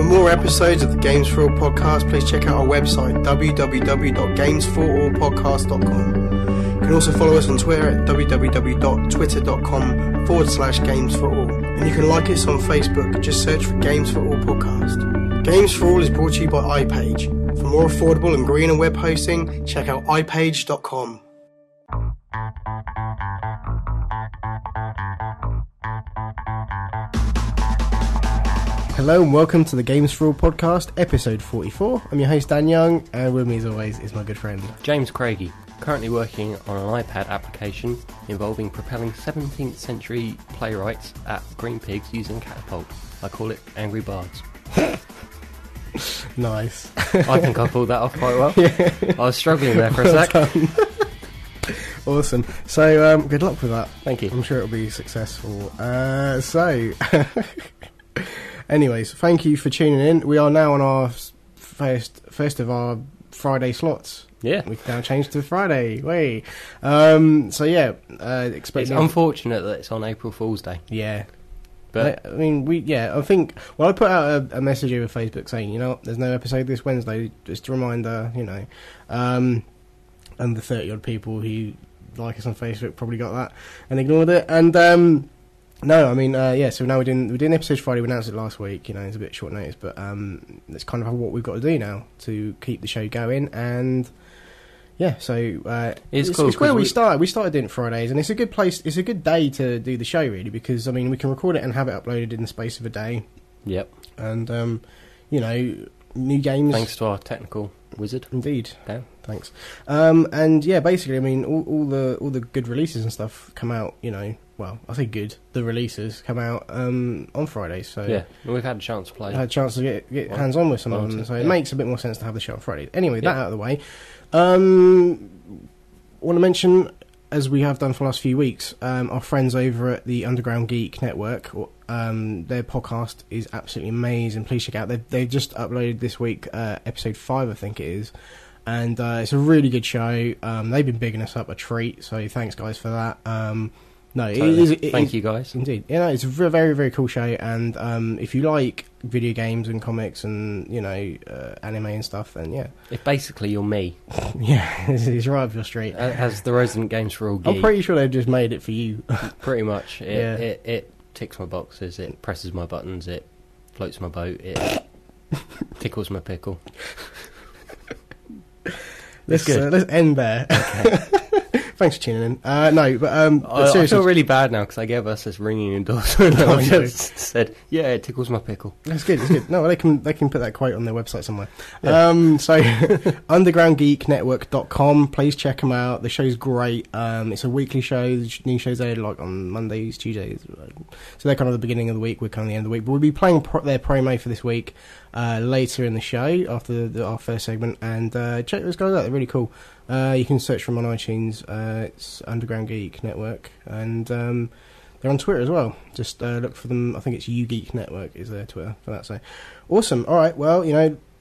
more episodes of the Games4all podcast, please check out our website, www.games4allpodcast.com. You can also follow us on Twitter at www.twitter.com/Games4all. And you can like us on Facebook, just search for Games4all podcast. Games4all is brought to you by iPage. For more affordable and greener web hosting, check out ipage.com. Hello and welcome to the Games4all podcast, episode 44. I'm your host Dan Young, and with me as always is my good friend James Craigie, currently working on an iPad application involving propelling 17th century playwrights at green pigs using catapult. I call it Angry Bards. Nice. I think I pulled that off quite well. Yeah. I was struggling there for a sec. Awesome. So, good luck with that. Thank you. I'm sure it'll be successful. Anyways, thank you for tuning in. We are now on our first of our Friday slots. Yeah. We've now changed to Friday. Way. Expect It's unfortunate that it's on April Fool's Day. Yeah. But I think, I put out a message over Facebook saying, you know what, there's no episode this Wednesday, just a reminder, and the 30 odd people who like us on Facebook probably got that and ignored it. And, so now we're doing episode Friday. We announced it last week, it's a bit short notice, but, that's kind of what we've got to do now to keep the show going. And, yeah, so it's cool. It's where we started. We started doing it Fridays, and it's a good place. It's a good day to do the show, really, because we can record it and have it uploaded in the space of a day. Yep. And new games. Thanks to our technical wizard. Indeed. Yeah. Thanks. Basically, all the good releases and stuff come out. Well, I say good. The releases come out on Fridays. So yeah, we've had a chance to play. Had a chance to get hands on with some of them, so it makes a bit more sense to have the show on Fridays. Anyway, that out of the way. Want to mention, as we have done for the last few weeks, our friends over at the Underground Geek Network, their podcast is absolutely amazing. Please check it out. They've just uploaded this week episode 5, I think it is, and it's a really good show. They've been bigging us up a treat, so thanks guys for that. Thank you guys. Indeed. It's a very, very cool show, and if you like video games and comics and, anime and stuff, then yeah. If basically you're me. Yeah, it's right up your street. As the resident Games4all geek. I'm pretty sure they've just made it for you. Pretty much. It ticks my boxes, it presses my buttons, it floats my boat, it tickles my pickle. Let's end there. Okay. Thanks for tuning in. Seriously, I feel really bad now because I gave us this ringing endorsement. I just said, yeah, it tickles my pickle. That's good. That's good. No, they can put that quote on their website somewhere. Yeah. Undergroundgeeknetwork.com. Please check them out. The show's great. It's a weekly show. New shows are like on Mondays, Tuesdays. So they're kind of the beginning of the week. We're kind of the end of the week. But we'll be playing their promo for this week later in the show after our first segment. And check those guys out. They're really cool. You can search for them on iTunes. It's Underground Geek Network, and they're on Twitter as well. Just look for them. I think it's YouGeek Network is their Twitter for that. So awesome. All right, well,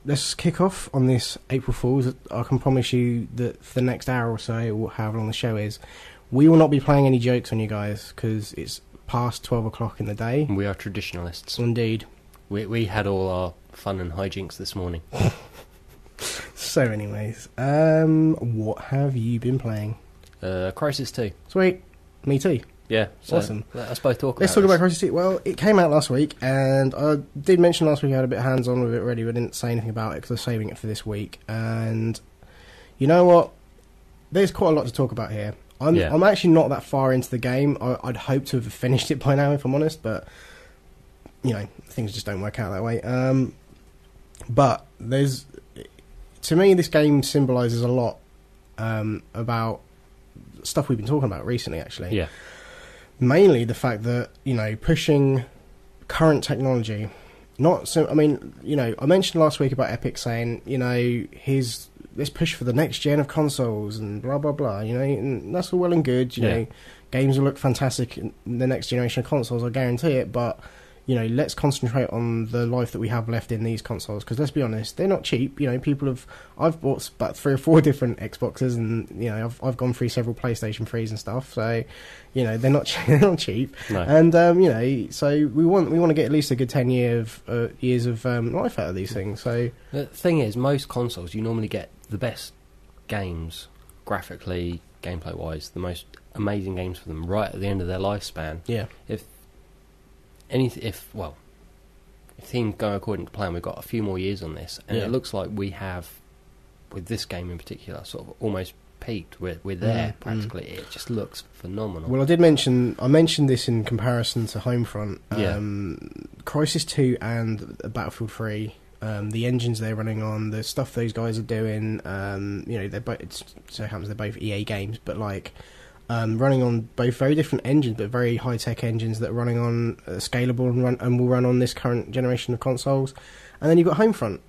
let's kick off on this April Fool's. I can promise you that for the next hour or so, or however long the show is, we will not be playing any jokes on you guys because it's past 12 o'clock in the day. We are traditionalists. Indeed. We had all our fun and hijinks this morning. So anyways, what have you been playing? Crysis 2. Sweet. Me too. Yeah. So awesome. Let us both talk Let's talk about Crysis 2. Well, it came out last week, and I did mention last week I had a bit hands-on with it already, but I didn't say anything about it because I was saving it for this week. And you know what? There's quite a lot to talk about here. I'm actually not that far into the game. I'd hope to have finished it by now, if I'm honest, but things just don't work out that way. But to me, this game symbolises a lot about stuff we've been talking about recently, actually. Yeah. Mainly the fact that, pushing current technology. I mentioned last week about Epic saying, let's push for the next gen of consoles and blah, blah, blah, and that's all well and good. Games will look fantastic in the next generation of consoles, I guarantee it, but, let's concentrate on the life that we have left in these consoles, because let's be honest, they're not cheap. I've bought about 3 or 4 different Xboxes, and I've gone through several PlayStation 3s and stuff, so they're not they're not cheap. No. And so we want to get at least a good 10 years of life out of these things. So the thing is, most consoles you normally get the best games graphically, gameplay wise, the most amazing games for them right at the end of their lifespan. yeah. If things go according to plan, we've got a few more years on this, and it looks like we have, with this game in particular, sort of almost peaked. We're there practically. It just looks phenomenal. Well, I mentioned this in comparison to Homefront. Crysis 2 and Battlefield 3. The engines they're running on, the stuff those guys are doing. They're both. It so happens they're both EA games, but running on both very different engines, but very high tech engines that are running on scalable and will run on this current generation of consoles. And then you've got Homefront.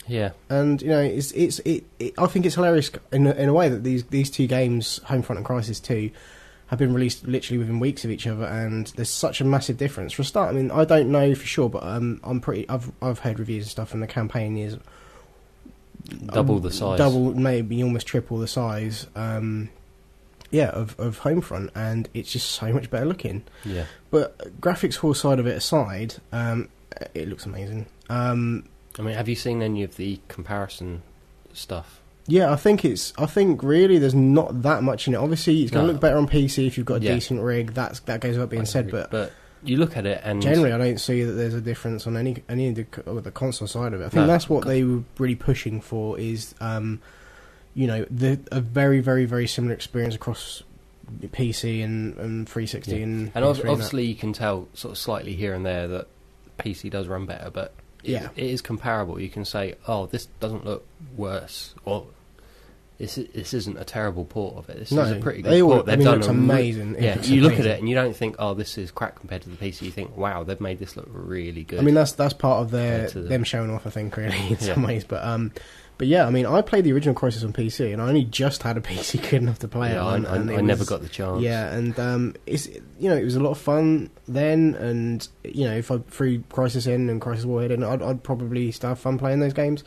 Yeah, and I think it's hilarious in a way that these 2 games, Homefront and Crysis 2, have been released literally within weeks of each other, and there's such a massive difference. For a start, I mean, I don't know for sure, but I've heard reviews and stuff, and the campaign is double the size, maybe almost triple the size. Of Homefront, and it's just so much better looking. Yeah. But graphics whole side of it aside, it looks amazing. I mean, have you seen any of the comparison stuff? Yeah, I think really there's not that much in it. Obviously, it's going to look better on PC if you've got a decent rig. That goes without being said. But you look at it, and generally, I don't see that there's a difference on any of the console side of it. I think that's what they were really pushing for is. A very, very, very similar experience across PC and 360 and obviously you can tell sort of slightly here and there that PC does run better, but it is comparable. You can say, oh, this doesn't look worse, or this isn't a terrible port of it. This is a pretty good port. They've done it's amazing. Yeah, you look at it and you don't think, oh, this is crap compared to the PC. You think, wow, they've made this look really good. I mean, that's part of them showing off, I think, really, in some ways. But yeah, I mean, I played the original Crysis on PC, and I only just had a PC good enough to play it on. I never got the chance. Yeah, and it was a lot of fun then, and if I threw Crysis in and Crysis Warhead in, I'd probably still have fun playing those games.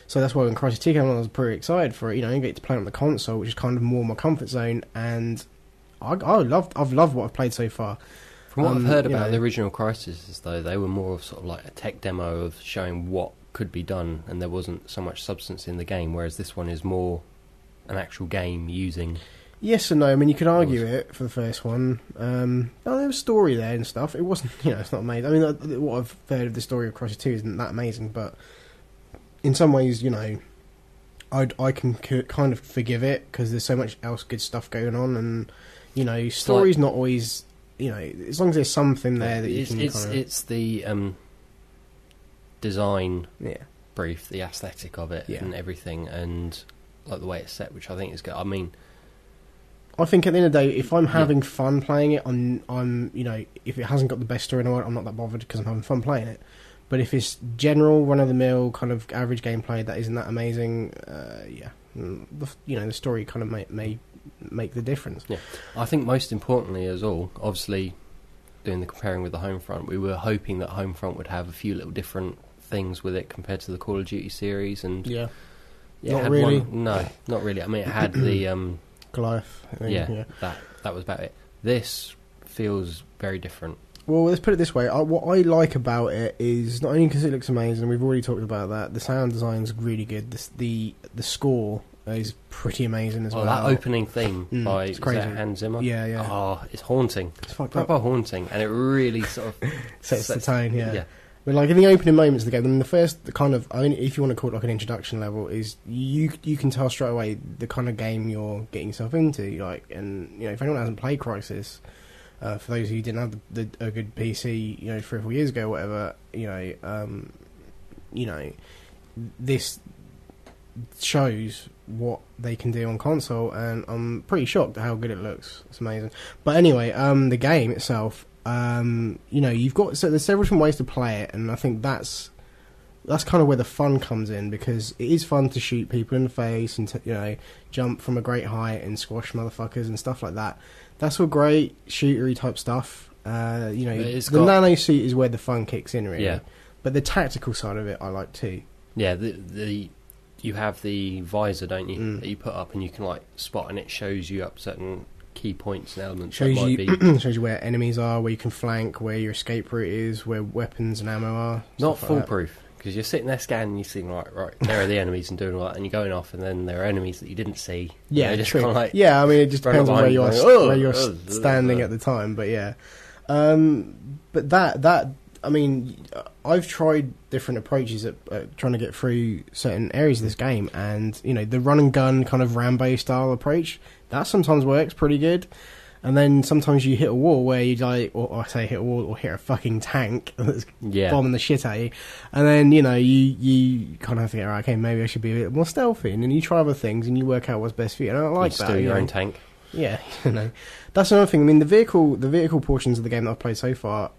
So that's why when Crysis 2 came on, I was pretty excited for it. I get to play it on the console, which is kind of more my comfort zone, and I've loved what I've played so far. From what I've heard about the original Crysis, though, they were more of sort of like a tech demo of showing what could be done, and there wasn't so much substance in the game, whereas this one is more an actual game using... Yes and no. I mean, you could argue it for the first one. There was story there and stuff. It wasn't, it's not amazing. I mean, what I've heard of the story of Crysis 2 isn't that amazing, but in some ways, I can kind of forgive it, because there's so much else good stuff going on, and, story's not always... as long as there's something there that you can It's the design brief, the aesthetic of it, and everything, and like the way it's set, which I think is good. I mean, I think at the end of the day, if I'm having fun playing it, I'm if it hasn't got the best story in the world, I'm not that bothered, because I'm having fun playing it. But if it's general, run-of-the-mill, kind of average gameplay that isn't that amazing, the story kind of may make the difference. Yeah, I think most importantly as all, obviously, doing the comparing with the Homefront, we were hoping that Homefront would have a few little different things with it compared to the Call of Duty series, and not really. Not really. I mean, it had the Goliath. That was about it. This feels very different. Well, let's put it this way. What I like about it is not only because it looks amazing, we've already talked about that, the sound design's really good, the score is pretty amazing as well. That opening theme by Hans Zimmer. Yeah. Oh, it's haunting. It's fucked proper up. Haunting, and it really sort of sets the tone. Yeah. But like in the opening moments of the game, I mean, the first if you want to call it like an introduction level, is you can tell straight away the kind of game you're getting yourself into. Like, and if anyone hasn't played Crysis, for those who didn't have a good PC, 3 or 4 years ago, or whatever, this shows what they can do on console, and I'm pretty shocked at how good it looks. It's amazing. But anyway, the game itself, you've got there's several different ways to play it, and I think that's kind of where the fun comes in, because it is fun to shoot people in the face and jump from a great height and squash motherfuckers and stuff like that. That's all great shootery type stuff. The nano suit is where the fun kicks in, really. Yeah. But the tactical side of it, I like too. Yeah, you have the visor, don't you, that you put up, and you can spot, and it shows you up certain key points and elements. Shows you where enemies are, where you can flank, where your escape route is, where weapons and ammo are. Not foolproof. Because you're sitting there scanning, you think, right, there are the enemies and doing all that, and you're going off, and then there are enemies that you didn't see. Yeah, just true. Yeah, I mean, it just depends on where you're standing at the time, but yeah. But that, I mean, I've tried different approaches at trying to get through certain areas of this game, and, the run and gun kind of Rambo style approach, that sometimes works pretty good. And then sometimes you hit a wall where you or I say hit a wall, or hit a fucking tank that's bombing the shit at you. And then, you kind of think, okay, maybe I should be a bit more stealthy. And then you try other things and you work out what's best for you. And I don't like that. Steal your own tank. Yeah, That's another thing. I mean, the vehicle portions of the game that I've played so far,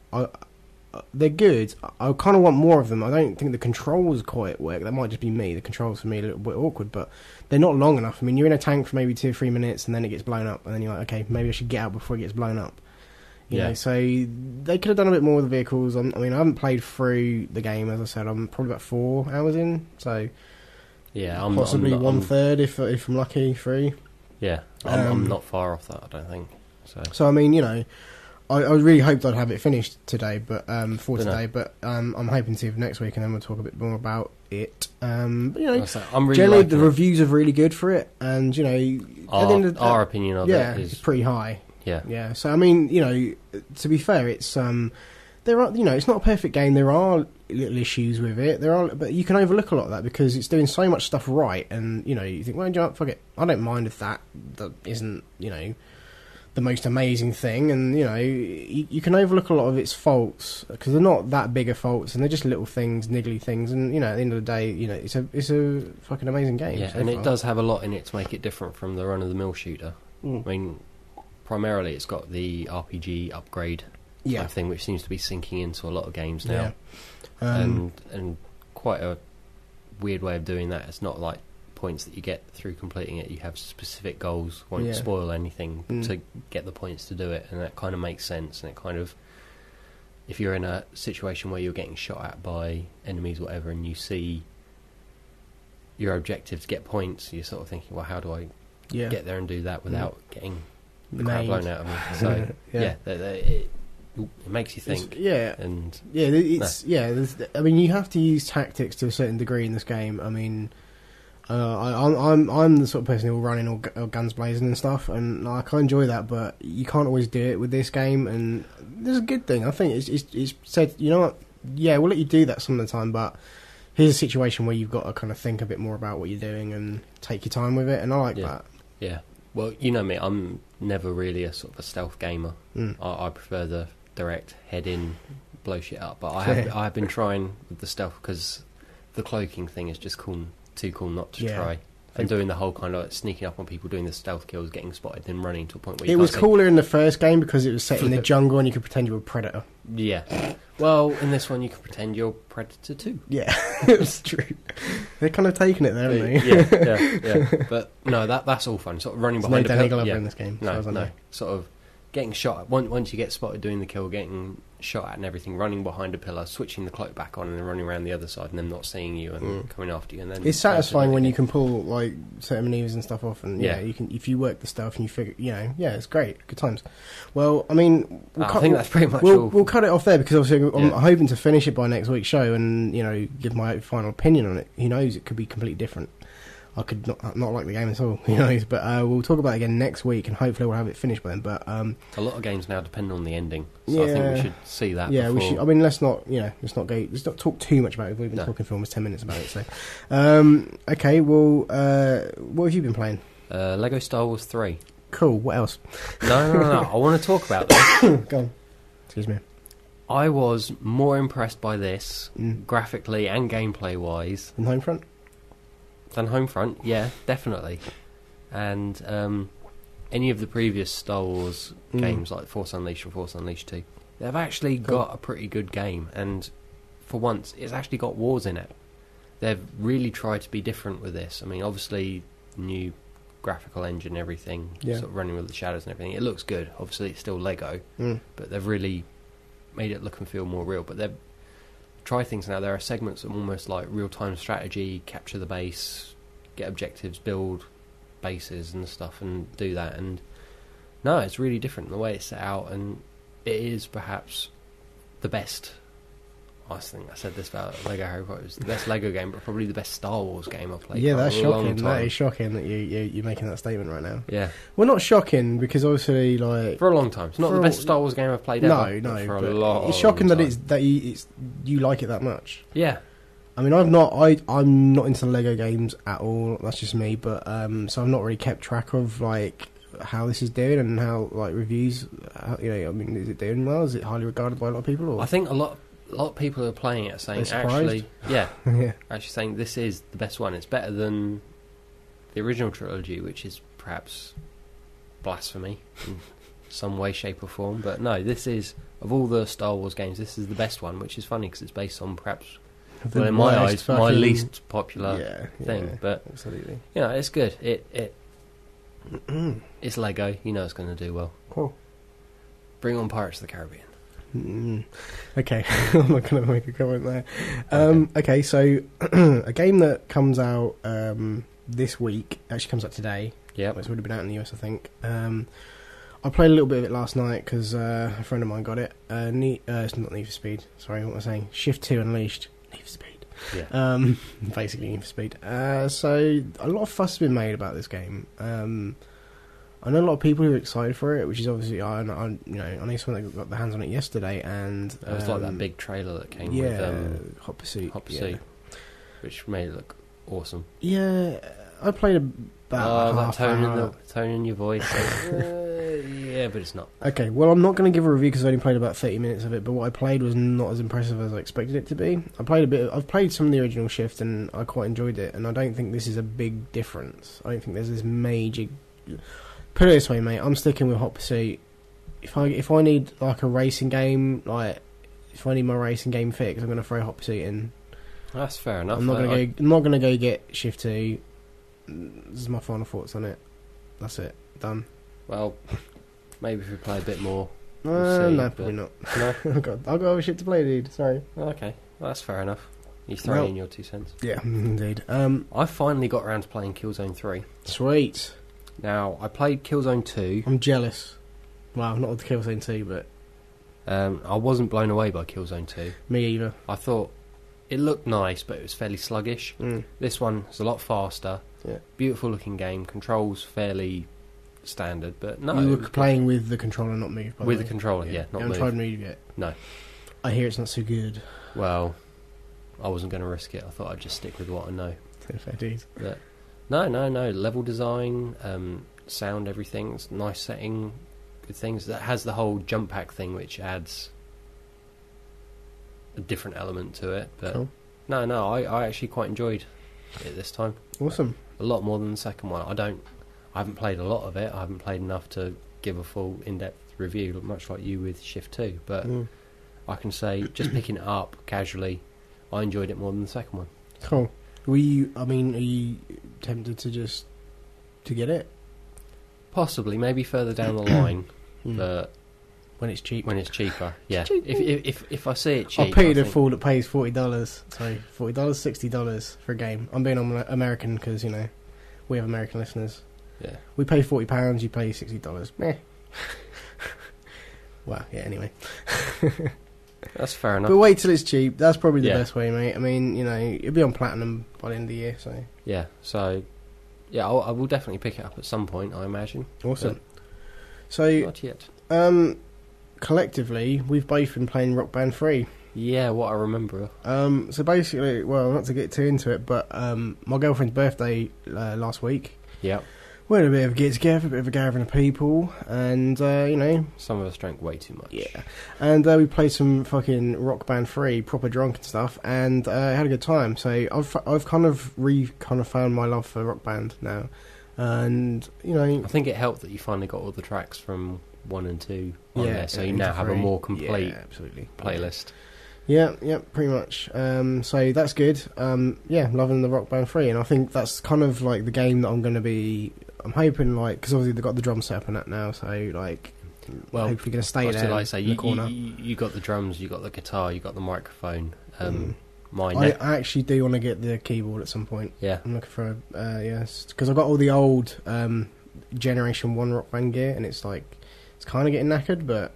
they're good. I kind of want more of them. I don't think the controls quite work. That might just be me. The controls for me are a little bit awkward, but they're not long enough. I mean, you're in a tank for maybe 2 or 3 minutes, and then it gets blown up, and then you're like, okay, maybe I should get out before it gets blown up. You know, so they could have done a bit more with the vehicles. I mean, I haven't played through the game, as I said. I'm probably about 4 hours in, so I'm possibly one third if I'm lucky, 3. Yeah, I'm not far off that, I don't think. So I mean, I really hoped I'd have it finished today, but I'm hoping to next week, and then we'll talk a bit more about it. But I'm really generally the reviews are really good for it, and at the end of our opinion of it is pretty high. Yeah. So I mean, to be fair, it's there are it's not a perfect game. There are little issues with it. But you can overlook a lot of that because it's doing so much stuff right, and you think, well, fuck it, I don't mind if that isn't the most amazing thing, and you can overlook a lot of its faults because they're not that big of faults, and they're just little things, niggly things, and at the end of the day, it's a fucking amazing game. Yeah, and it does have a lot in it to make it different from the run-of-the-mill shooter. I mean, primarily it's got the RPG upgrade type thing, which seems to be sinking into a lot of games now, and quite a weird way of doing that. It's not like points that you get through completing it. You have specific goals, won't spoil anything to get the points to do it, and that kind of makes sense. And it kind of, if you're in a situation where you're getting shot at by enemies or whatever, and you see your objective to get points, you're sort of thinking, well, how do I get there and do that without getting the crap blown out of me? So it makes you think. I mean, you have to use tactics to a certain degree in this game. I mean, I'm the sort of person who will run in all guns blazing and stuff, and I can enjoy that, but you can't always do it with this game. And there's a good thing. I think it's said, you know what? Yeah, we'll let you do that some of the time, but here's a situation where you've got to kind of think a bit more about what you're doing and take your time with it. And I like that. Yeah. Well, you know me, I'm never really a sort of a stealth gamer. I prefer the direct head in, blow shit up. But I have been trying with the stealth because the cloaking thing is just too cool not to try. And doing the whole kind of sneaking up on people, doing the stealth kills, getting spotted, then running to a point where you It was cooler in the first game because it was set in the jungle and you could pretend you were a predator. Yeah. Well, in this one you can pretend you're predator too. Yeah, it's true. They're kind of taking it there, haven't they? Yeah. But no, that's all fun. Sort of running behind no Danny Glover in this game. No. Sort of getting shot. Once you get spotted doing the kill, getting shot at and everything, running behind a pillar, switching the cloak back on, and then running around the other side, and them not seeing you and coming after you. And then it's satisfying when you can pull like certain maneuvers and stuff off, and you can if you work the stuff and you figure, it's great, good times. Well, I mean, I think that's pretty much all. We'll cut it off there because obviously I'm hoping to finish it by next week's show and give my final opinion on it. Who knows? It could be completely different. I could not like the game at all, who knows? But we'll talk about it again next week, and hopefully we'll have it finished by then. But a lot of games now depend on the ending, so I think we should see that. Yeah, we should. I mean, let's not talk too much about it. We've been talking for almost 10 minutes about it. So, okay. Well, what have you been playing? Lego Star Wars 3. Cool. What else? No. I want to talk about this. Go on. Excuse me. I was more impressed by this graphically and gameplay wise than Homefront. Homefront, yeah, definitely. And any of the previous Star Wars games like Force Unleashed or Force Unleashed 2, they've actually got a pretty good game, and for once it's actually got wars in it. They've really tried to be different with this. I mean, obviously new graphical engine, everything, sort of running with the shadows and everything. It looks good. Obviously, it's still Lego, but they've really made it look and feel more real. But they've tried things now. There are segments that are almost like real-time strategy, capture the base, get objectives, build bases and stuff, and do that. And no, it's really different the way it's set out, and it is perhaps the best. I think I said this about Lego Harry Potter. It's the best Lego game, but probably the best Star Wars game I've played. Yeah, that's shocking. That is shocking that you're making that statement right now. Yeah. Well, not shocking, because obviously, like... For a long time. It's not the best Star Wars game I've played ever. No, for a long it's shocking time. that you like it that much. Yeah. I mean, I'm not into Lego games at all. That's just me. But so I've not really kept track of like how this is doing and how like reviews. I mean, is it doing well? Is it highly regarded by a lot of people? Or? I think a lot of people are playing it, saying actually, actually saying this is the best one. It's better than the original trilogy, which is perhaps blasphemy in some way, shape, or form. But no, this is, of all the Star Wars games, this is the best one, which is funny because it's based on perhaps, well, in my eyes, my least popular thing. But absolutely, it's good. It's Lego. You know it's going to do well. Cool. Bring on Pirates of the Caribbean. Okay, I'm not going to make a comment there. Okay, so a game that comes out this week, actually comes out today. Yeah, it's already been out in the US, I think. I played a little bit of it last night because a friend of mine got it. It's not Need for Speed. Sorry, what am I saying? Shift 2 Unleashed. Need for Speed. Yeah. Basically Need for Speed. So a lot of fuss has been made about this game. I know a lot of people who are excited for it, which is obviously I know someone that got their hands on it yesterday, and it was like that big trailer that came with Hot Pursuit, which made it look awesome. Yeah, I played about half that tone in your voice. Yeah, but it's not. Okay, well, I'm not going to give a review because I only played about 30 minutes of it, but what I played was not as impressive as I expected it to be. I've played some of the original Shift, and I quite enjoyed it, and I don't think this is a big difference. I don't think there's this major... Put it this way, mate, I'm sticking with Hot Pursuit. If I need like a racing game, like if I need my racing game fix, I'm going to throw Hot Pursuit in. That's fair enough. I'm not going to go get Shift 2. This is my final thoughts on it. That's it. Done. Well, maybe if we play a bit more. No, probably not. No? I've got other shit to play, dude. Sorry. Okay, well, that's fair enough. You throw in your 2 cents. Yeah, indeed. I finally got around to playing Killzone 3. Sweet. Now, I played Killzone 2. I'm jealous. Well, not with Killzone 2, but... I wasn't blown away by Killzone 2. Me either. I thought it looked nice, but it was fairly sluggish. This one is a lot faster. Yeah. Beautiful looking game. Controls fairly standard, but no. You were playing with the controller, not Move, by with the the controller, not Move. You haven't tried Move yet? No. I hear it's not so good. Well, I wasn't going to risk it. I thought I'd just stick with what I know. Fair dues. But no. Level design, sound, everything's nice setting, good things. That has the whole jump pack thing, which adds a different element to it. But cool. No, I actually quite enjoyed it this time. Awesome. A lot more than the second one. I haven't played a lot of it. I haven't played enough to give a full in-depth review, much like you with Shift 2. But I can say, just picking it up casually, I enjoyed it more than the second one. Cool. Are you tempted to get it? Possibly, maybe further down the line, but when it's cheap. When it's cheaper, yeah. If I see it cheap, I'll pay the fool that pays $40. Sorry, $60 for a game. I'm being American because we have American listeners. Yeah, we pay £40. You pay $60. Meh. Well, yeah. Anyway, that's fair enough. But wait till it's cheap. That's probably the best way, mate. I mean, it'll be on platinum by the end of the year. So yeah. So yeah, I will definitely pick it up at some point, I imagine. Awesome. So not yet. Collectively, we've both been playing Rock Band 3. Yeah, what I remember. So basically, well, not to get too into it, but my girlfriend's birthday last week. Yeah. We had a bit of a get-together, a bit of a gathering of people, and, some of us drank way too much. Yeah. And we played some fucking Rock Band 3, proper drunk and stuff, and had a good time. So I've kind of found my love for Rock Band now. And, I think it helped that you finally got all the tracks from 1 and 2 on there, so you now have a more complete playlist. Yeah, pretty much. So that's good. Loving the Rock Band 3, and I think that's kind of like the game that I'm going to be I'm hoping, like, because obviously they've got the drum set up and that now, so, like, well, hopefully going to stay there like I say, in the corner. You got the drums, you got the guitar, you got the microphone. I actually do want to get the keyboard at some point. Yeah. I'm looking for yes, because I've got all the old Generation 1 Rock Band gear, and it's kind of getting knackered, but...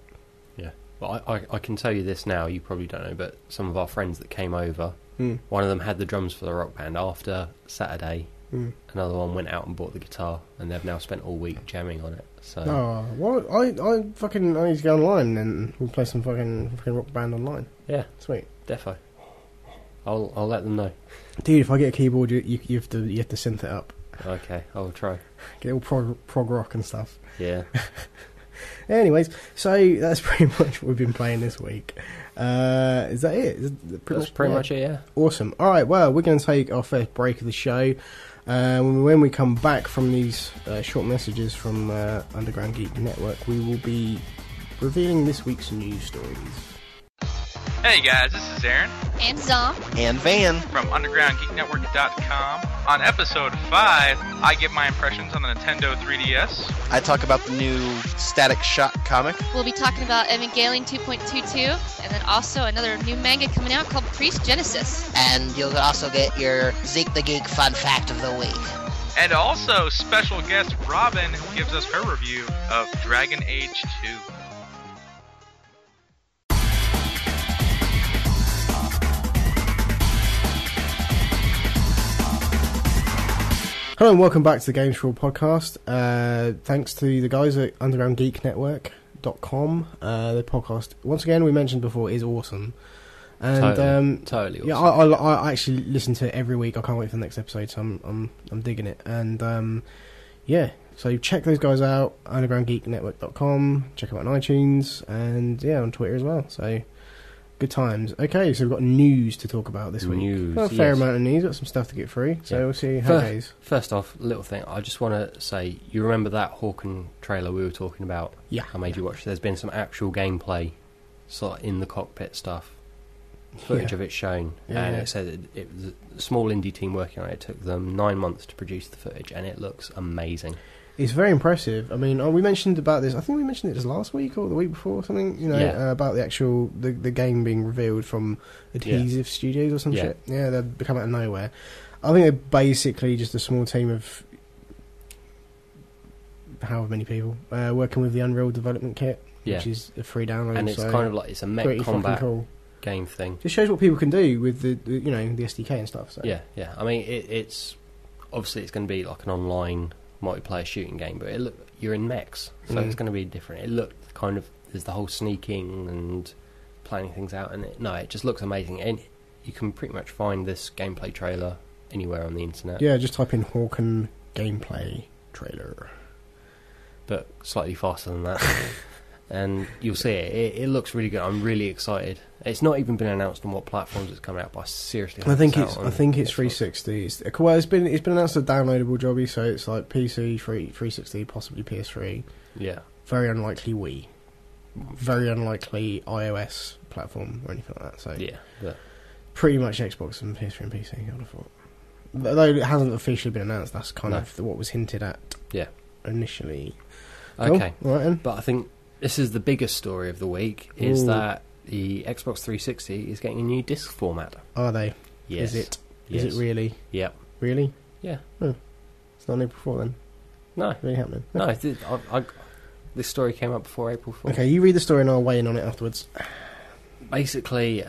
Yeah. Well, I can tell you this now, you probably don't know, but some of our friends that came over, one of them had the drums for the Rock Band after Saturday. Another one went out and bought the guitar, and they've now spent all week jamming on it. So. Oh, well, I need to go online and we'll play some fucking Rock Band online. Yeah. Sweet. Defo. I'll let them know. Dude, if I get a keyboard, you have to synth it up. Okay, I'll try. Get all prog rock and stuff. Yeah. Anyways, so that's pretty much what we've been playing this week. Is that it? That's pretty much it, yeah. Awesome. Alright, well, we're going to take our first break of the show. When we come back from these short messages from Underground Geek Network, we will be revealing this week's news stories. Hey guys, this is Aaron. And Zom. And Van. From UndergroundGeekNetwork.com. On episode 5, I give my impressions on the Nintendo 3DS. I talk about the new Static Shock comic. We'll be talking about Evangelion 2.22, and then also another new manga coming out called Priest Genesis. And you'll also get your Zeke the Geek fun fact of the week. And also special guest Robin, who gives us her review of Dragon Age 2. Hello and welcome back to the Games4all podcast. Thanks to the guys at UndergroundGeekNetwork.com. The podcast, once again, we mentioned before, is awesome. And totally awesome. Yeah, I actually listen to it every week. I can't wait for the next episode, so I'm digging it. And yeah, so check those guys out. UndergroundGeekNetwork.com. Check them out on iTunes and on Twitter as well. So. Good times. Okay, so we've got news to talk about this week. A fair amount of news. Got some stuff to get through. So we'll see how it goes. First off, little thing. I just want to say, you remember that Hawken trailer we were talking about? Yeah. I made you watch. There's been some actual gameplay, sort of in the cockpit stuff. Footage of it shown, and it said it was a small indie team working on it. It took them 9 months to produce the footage, and it looks amazing. It's very impressive. I mean, we mentioned about this. I think we mentioned it just last week or the week before or something. About the actual the game being revealed from Adhesive Studios or some shit. Yeah, they've come out of nowhere. I think they're basically just a small team of however many people working with the Unreal Development Kit, which is a free download. And it's kind of like it's a mech combat game thing. Just shows what people can do with the SDK and stuff. So. Yeah. I mean, it's obviously it's going to be like an online multiplayer shooting game, but you're in mechs, so it's going to be different. It looked kind of, there's the whole sneaking and planning things out, and it just looks amazing. And you can pretty much find this gameplay trailer anywhere on the internet. Yeah, just type in Hawken gameplay trailer, but slightly faster than that. And you'll see it. It looks really good. I'm really excited. It's not even been announced on what platforms it's coming out, but I seriously I think it's 360. It's been announced as a downloadable jobby, so it's like PC, 360, possibly PS3. Yeah. Very unlikely Wii. Very unlikely iOS platform or anything like that. So pretty much Xbox and PS3 and PC, I would have thought. Though it hasn't officially been announced, that's kind of what was hinted at initially. Okay. Cool. Right, then. But I think this is the biggest story of the week, is that the Xbox 360 is getting a new disc format. Are they? Yes. Is it? Is it really? Yep. Really? Yeah. Oh. It's not April 4 then? No. Really happening? No, this story came up before April 4. Okay, you read the story and I'll weigh in on it afterwards. Basically,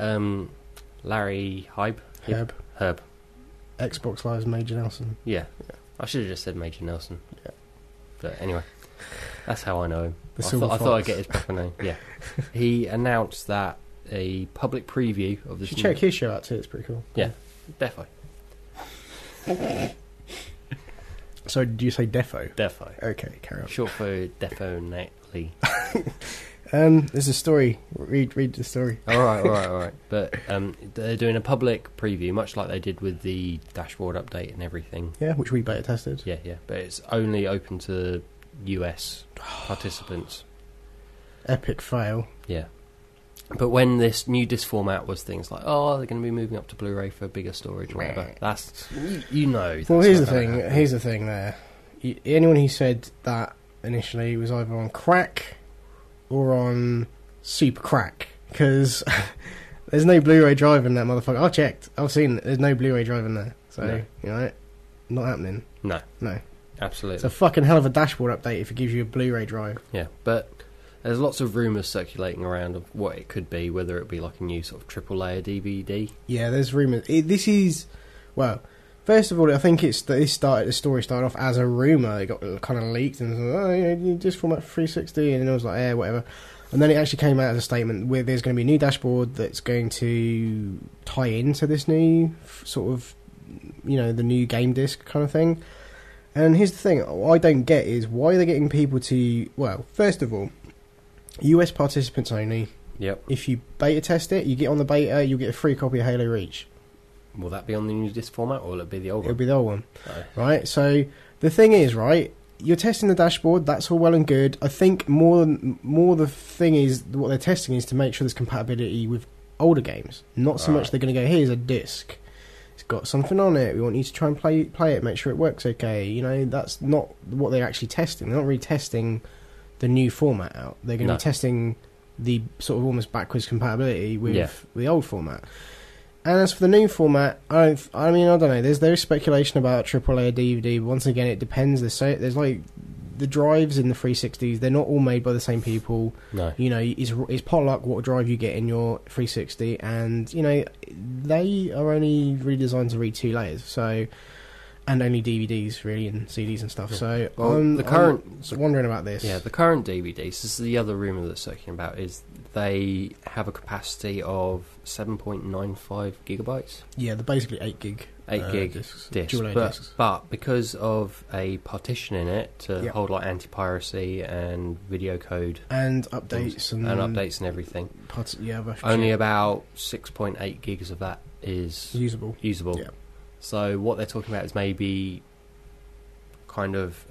Larry Herb. Xbox Live's Major Nelson. Yeah. I should have just said Major Nelson. Yeah. But anyway, that's how I know him. I thought I'd get his proper name. Yeah. He announced that a public preview of this. You should check his show out too, it's pretty cool. Yeah, defo. So, did you say defo? Defo. Okay, carry on. Short for definitely. There's a story. Read the story. All right. But they're doing a public preview, much like they did with the dashboard update and everything. Yeah, which we beta tested. Yeah. But it's only open to US participants. Epic fail. Yeah. But when this new disc format was things like, they're going to be moving up to Blu-ray for bigger storage or whatever, that's, you know. Well, here's the thing there. anyone who said that initially was either on crack or on super crack, because there's no Blu-ray drive in that motherfucker. I checked. I've seen it. There's no Blu-ray drive in there. So, No. you know, not happening. No. No. Absolutely. It's a fucking hell of a dashboard update if it gives you a Blu-ray drive. Yeah, but there's lots of rumours circulating around of what it could be, whether it be like a new sort of triple-layer DVD. Yeah, there's rumours. This is... Well, first of all, I think the story started off as a rumour. It got kind of leaked and it was like, oh, yeah, you just format for 360, and I was like, yeah, whatever. And then it actually came out as a statement where there's going to be a new dashboard that's going to tie into this new sort of, you know, the new game disc kind of thing. And here's the thing, what I don't get is why they're getting people to... Well, first of all, US participants only. Yep. If you beta test it, you get on the beta, you'll get a free copy of Halo Reach. Will that be on the new disc format, or will it be the old one? It'll be the old one. Oh. Right? So, the thing is, right, you're testing the dashboard, that's all well and good. I think more the thing is, what they're testing is to make sure there's compatibility with older games. Not so much they're going to go, here's a disc. It's got something on it. We want you to try and play it, make sure it works okay. You know, that's not what they're actually testing. They're not really testing the new format out. They're going to be testing the sort of almost backwards compatibility with the old format. And as for the new format, I don't know. There's speculation about AAA DVD. But once again, it depends. There's like the drives in the 360s. They're not all made by the same people. No. You know, it's potluck what drive you get in your 360, and you know they are only really designed to read 2 layers. So, and only DVDs really and CDs and stuff. Yeah. So I'm wondering about this. Yeah, the current DVDs. This is the other rumor that's circulating about is they have a capacity of 7.95 gigabytes. Yeah, they're basically 8 gig. 8 gig discs. But because of a partition in it to hold like anti-piracy and video code and updates and everything, only about 6.8 gigs of that is usable. Yeah. So what they're talking about is maybe kind of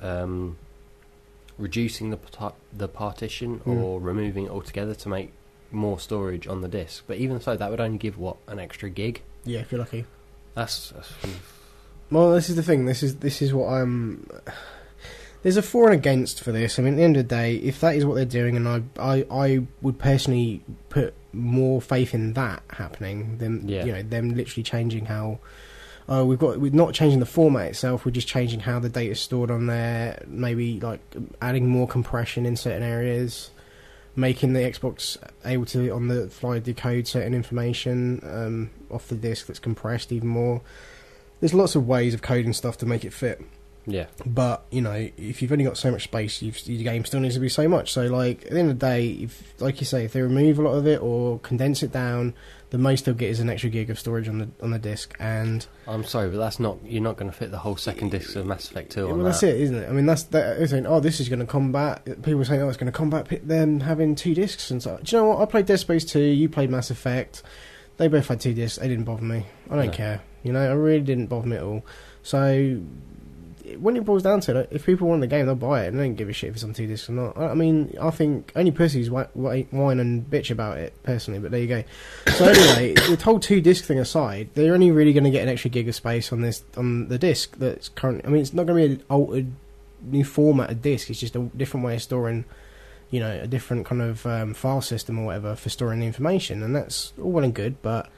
reducing the partition or removing it altogether to make more storage on the disc. But even so, that would only give an extra gig. Yeah, if you're lucky. That's well, this is the thing. This is what I'm. There's a for and against for this. I mean, at the end of the day, if that is what they're doing, and I would personally put more faith in that happening than you know them literally changing how. We're not changing the format itself. We're just changing how the data is stored on there. Maybe like adding more compression in certain areas, making the Xbox able to on the fly decode certain information off the disc that's compressed even more. There's lots of ways of coding stuff to make it fit. Yeah. But you know, if you've only got so much space, your game still needs to be so much. So like at the end of the day, if like you say, if they remove a lot of it or condense it down, the most they'll get is an extra gig of storage on the disc. And I'm sorry, but you're not going to fit the whole second disc of Mass Effect 2 on that. Well, that's it, isn't it? I mean, they're saying, oh, this is going to combat. People are saying, oh, it's going to combat them having 2 discs and so. Do you know what? I played Dead Space 2. You played Mass Effect. They both had 2 discs. They didn't bother me. I don't care. You know, I really didn't bother me at all. So when it boils down to it, if people want the game, they'll buy it. And they don't give a shit if it's on 2 discs or not. I mean, I think only pussies whine and bitch about it, personally, but there you go. So anyway, the whole 2 disc thing aside, they're only really going to get an extra gig of space on the disc that's currently... I mean, it's not going to be an altered new format of disc. It's just a different way of storing, you know, a different kind of file system or whatever for storing the information. And that's all well and good, but,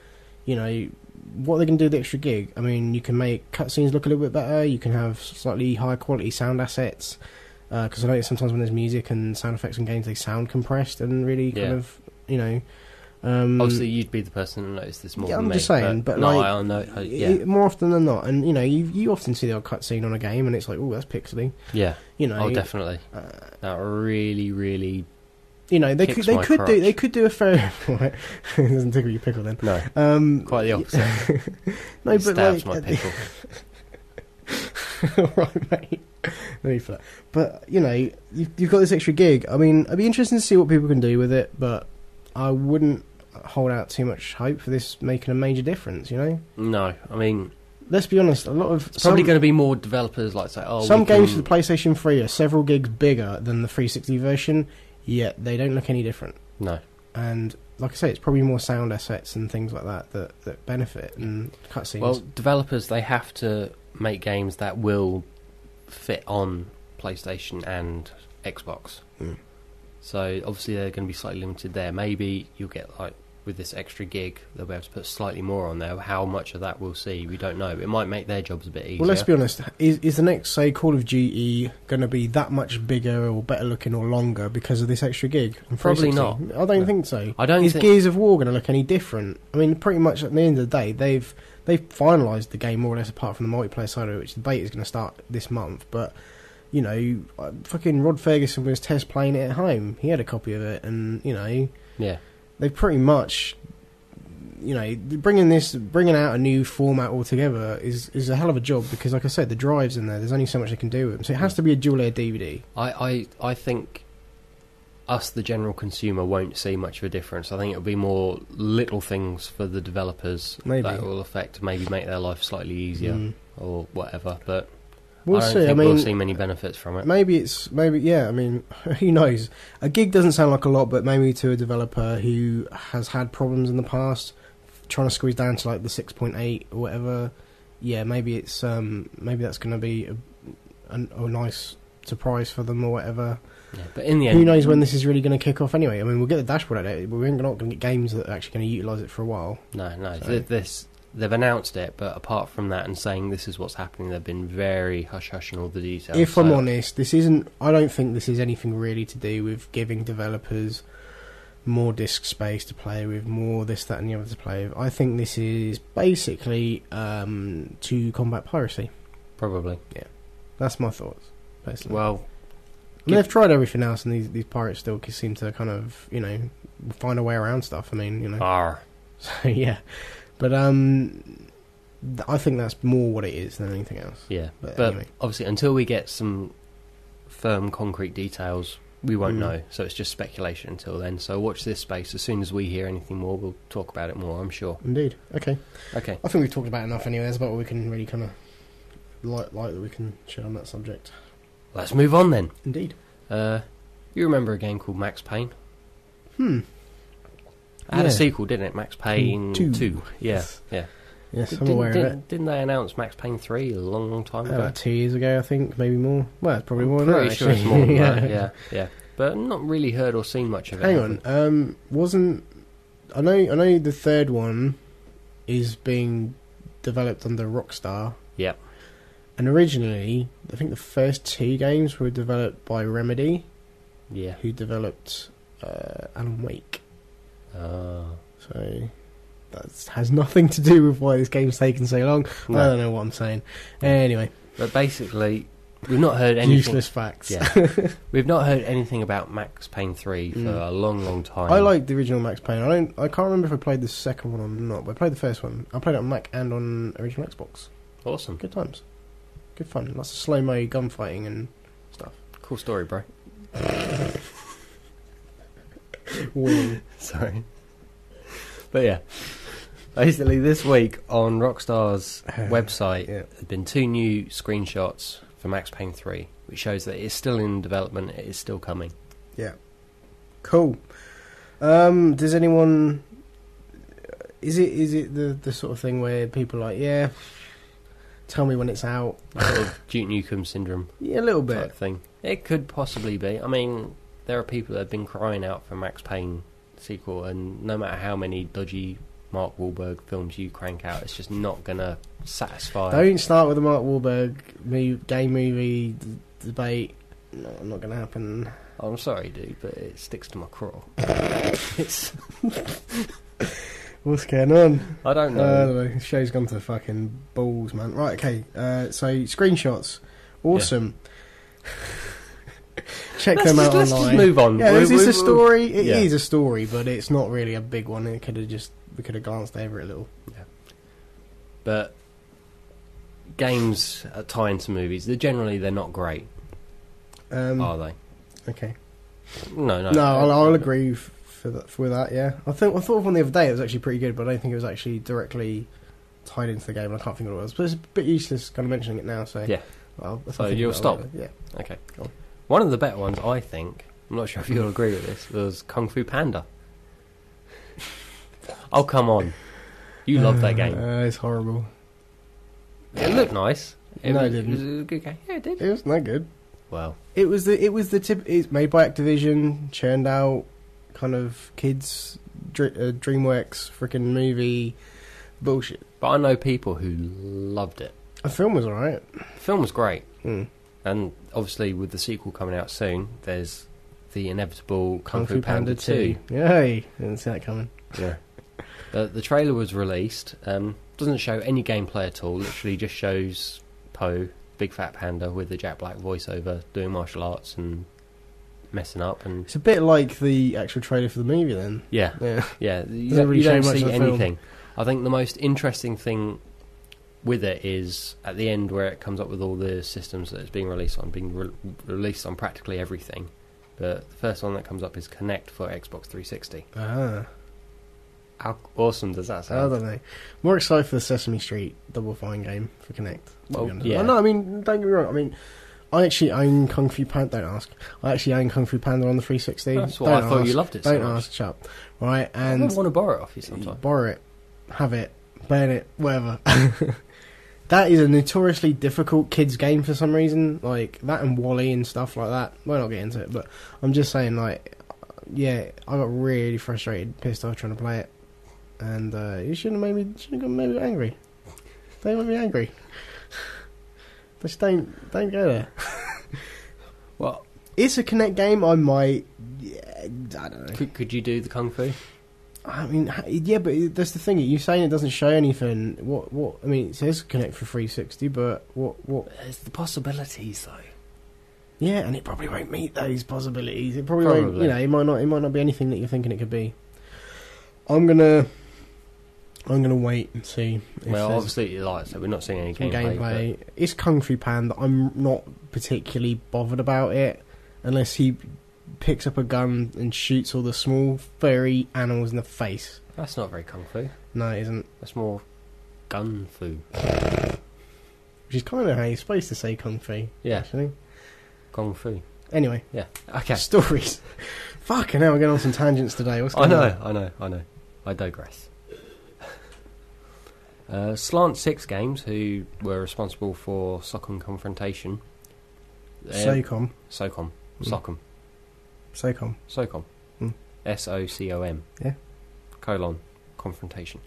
you know... What they can do with the extra gig, I mean, you can make cutscenes look a little bit better, you can have slightly higher quality sound assets, because I know sometimes when there's music and sound effects in games, they sound compressed and really kind of, you know... Obviously, you'd be the person who noticed this more than me. I'm just saying, but no, like, I know, more often than not, and you know, you often see the odd cutscene on a game and it's like, oh, that's pixely. Yeah. You know... Oh, definitely. That really, really... You know, they could do a fair... It doesn't tickle your pickle then. No, quite the opposite. No, it but stabs like... my pickle. Right, mate. No need for that. But, you know, you've got this extra gig. I mean, it'd be interesting to see what people can do with it, but I wouldn't hold out too much hope for this making a major difference, you know? No, I mean... Let's be honest, a lot of... It's probably going to be more developers like say, oh... Some games for the PlayStation 3 are several gigs bigger than the 360 version, yet they don't look any different. No. And like I say, it's probably more sound assets and things like that benefit and cutscenes. Well, developers, they have to make games that will fit on PlayStation and Xbox. So obviously they're going to be slightly limited there. Maybe you'll get, like, with this extra gig, they'll be able to put slightly more on there. How much of that we'll see, we don't know. It might make their jobs a bit easier. Well, let's be honest. Is the next, say, Call of Duty going to be that much bigger or better looking or longer because of this extra gig? Probably not. I don't think so. Is Gears of War going to look any different? I mean, pretty much at the end of the day, they've finalised the game more or less, apart from the multiplayer side of it, which the beta is going to start this month. But you know, fucking Rod Ferguson was test playing it at home. He had a copy of it, and you know, they pretty much, you know, bringing out a new format altogether is a hell of a job, because, like I said, the drives in there, there's only so much they can do with them. So it has to be a dual layer DVD. I think us, the general consumer, won't see much of a difference. I think it'll be more little things for the developers that will affect, maybe make their life slightly easier or whatever, but we'll I don't see. think we'll see many benefits from it. Maybe, yeah, I mean, who knows? A gig doesn't sound like a lot, but maybe to a developer who has had problems in the past, trying to squeeze down to like the 6.8 or whatever, yeah, maybe it's maybe that's going to be a nice surprise for them or whatever. Yeah, but in the end, who knows when this is really going to kick off anyway? I mean, we'll get the dashboard out of it, but we're not going to get games that are actually going to utilise it for a while. No. So. They've announced it, but apart from that and saying this is what's happening, they've been very hush-hush in all the details. If I'm honest, I don't think this is anything really to do with giving developers more disk space to play with, more this, that and the other to play with. I think this is basically to combat piracy. Probably. Yeah. That's my thoughts, basically. Well, I mean, they've tried everything else, and these pirates still seem to kind of, you know, find a way around stuff. I mean, you know. So, yeah. But I think that's more what it is than anything else. Yeah. But anyway. Obviously, until we get some firm, concrete details, we won't know. So it's just speculation until then. So watch this space. As soon as we hear anything more, we'll talk about it more, I'm sure. Indeed. Okay. I think we've talked about enough anyway. That's about what we can really kind of light that we can share on that subject. Let's move on then. Indeed. You remember a game called Max Payne? It had a sequel, didn't it? Max Payne 2. Yeah. Yes, I'm aware of it. Didn't they announce Max Payne 3 a long time ago? About 2 years ago, I think, maybe more. Well, it's probably more than that, sure it's more than that, yeah. But not really heard or seen much of it. Hang on, I know the third one is being developed under Rockstar. Yep. And originally, I think the first 2 games were developed by Remedy. Yeah. Who developed Alan Wake. So that has nothing to do with why this game's taken so long. No. I don't know what I'm saying. Anyway. But basically, we've not heard anything. Useless facts. Yeah. We've not heard anything about Max Payne 3 for a long, long time. I like the original Max Payne. I can't remember if I played the second one or not, but I played the first one. I played it on Mac and on original Xbox. Awesome. Good times. Good fun. Lots of slow-mo gunfighting and stuff. Cool story, bro. Sorry. But yeah, basically this week on Rockstar's website there have been 2 new screenshots for Max Payne 3, which shows that it's still in development, it is still coming. Yeah. Cool. Does anyone... Is it the sort of thing where people are like, tell me when it's out? Sort of Duke Nukem syndrome. Yeah, a little bit. Type thing. It could possibly be. I mean, there are people that have been crying out for Max Payne sequel, and no matter how many dodgy Mark Wahlberg films you crank out, it's just not going to satisfy. Don't start with the Mark Wahlberg game movie debate. No, not going to happen. I'm sorry, dude, but it sticks to my craw. It's... What's going on? I don't know. The show's gone to the fucking balls, man. Right, okay. So, screenshots. Awesome. Yeah. Check them out online. Let's just move on. Yeah, is this a story? It is a story, but it's not really a big one. We could have glanced over it a little. Yeah. But games tie into movies. They're not great. Are they? Okay. No. I'll agree with that. Yeah, I thought of one the other day. It was actually pretty good, but I don't think it was actually directly tied into the game. I can't think of what it was. But it's a bit useless kind of mentioning it now. So yeah. Well, so you'll stop. Yeah. Okay. Cool. One of the better ones, I think, I'm not sure if you'll agree with this, was Kung Fu Panda. Oh, come on. You love that game. It's horrible. It looked nice. No, it didn't. Was it a good game? Yeah, it did. It was no good. Well, It was the tip. It's made by Activision, churned out kind of kids DreamWorks freaking movie bullshit. but I know people who loved it. The film was alright. The film was great. Mm. And obviously, with the sequel coming out soon, there's the inevitable Kung Fu Panda 2. Yay! Didn't see that coming. Yeah. The trailer was released. Doesn't show any gameplay at all. Literally just shows Po, big fat panda with the Jack Black voiceover, doing martial arts and messing up. And It's a bit like the actual trailer for the movie then. yeah, Yeah. You Doesn't really don't show much see of the film. anything. I think the most interesting thing with it is at the end where it comes up with all the systems that it's being released on, released on practically everything. But the first one that comes up is Kinect for Xbox 360. Ah. How awesome does that I sound? don't know. More excited for the Sesame Street Double Fine game for Kinect. Well, To be honest. yeah. Oh, no, I mean, don't get me wrong. I mean, I actually own Kung Fu Panda. Don't ask. I actually own Kung Fu Panda on the 360. That's why Don't I thought ask. you loved it so Don't much. ask, chap. Right, I and want to borrow it off you sometime. borrow it, have it, burn it, whatever. That is a notoriously difficult kids game for some reason. Like that and Wally and stuff like that. We'll not get into it, but I'm just saying, like, yeah, I got really frustrated, pissed off trying to play it, and you shouldn't have got made me angry. Don't make me angry. Just don't go there. Well, It's a Kinect game. I might. Yeah, I don't know. could you do the Kung Fu? I mean, yeah, but that's the thing. You're saying it doesn't show anything. What? I mean, it says Kinect for 360, but what? There's the possibilities, though. Yeah, and it probably won't meet those possibilities. It probably won't. Probably. You know, it might not be anything that you're thinking it could be. I'm gonna wait and see. If Well, there's obviously, like I said, we're not seeing any some gameplay. It's Kung Fu Panda. I'm not particularly bothered about it unless he picks up a gun and shoots all the small furry animals in the face. But that's not very Kung Fu. No, it isn't. That's more Gun Fu. Which is kind of how you're supposed to say Kung Fu. Yeah, Actually. Kung Fu. Anyway, Yeah. Okay. stories. Fucking hell, we're getting on some tangents today. What's I going know. on? I digress. Slant 6 Games, who were responsible for Socom Confrontation. SOCOM. Socom. Mm. Socom. SOCOM. Socom. Mm. SOCOM. Yeah. Confrontation.